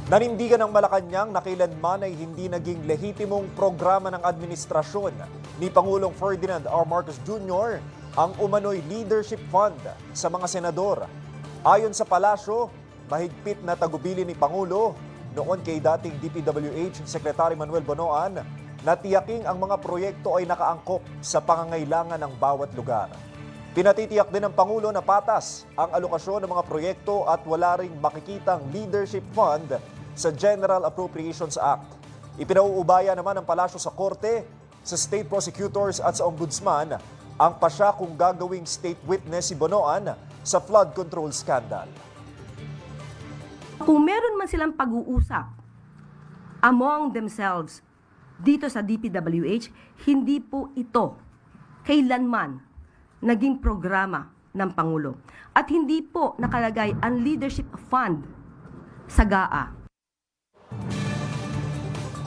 Nanindigan ng Malacanang na kailanman ay hindi naging lehitimong programa ng administrasyon ni Pangulong Ferdinand R. Marcos Jr. ang umano'y leadership fund sa mga senador. Ayon sa palasyo, mahigpit na tagubilin ni Pangulo noon kay dating DPWH Secretary Manuel Bonoan na tiyaking ang mga proyekto ay nakaangkop sa pangangailangan ng bawat lugar. Pinatitiyak din ng Pangulo na patas ang alokasyon ng mga proyekto at wala ring makikitang leadership fund sa General Appropriations Act. Ipinauubaya naman ng palasyo sa Korte, sa State Prosecutors at sa Ombudsman ang pasya kung gagawing state witness si Bonoan sa flood control scandal. Kung meron man silang pag-uusap among themselves dito sa DPWH, hindi po ito kailanman naging programa ng Pangulo. At hindi po nakalagay ang leadership fund sa GAA.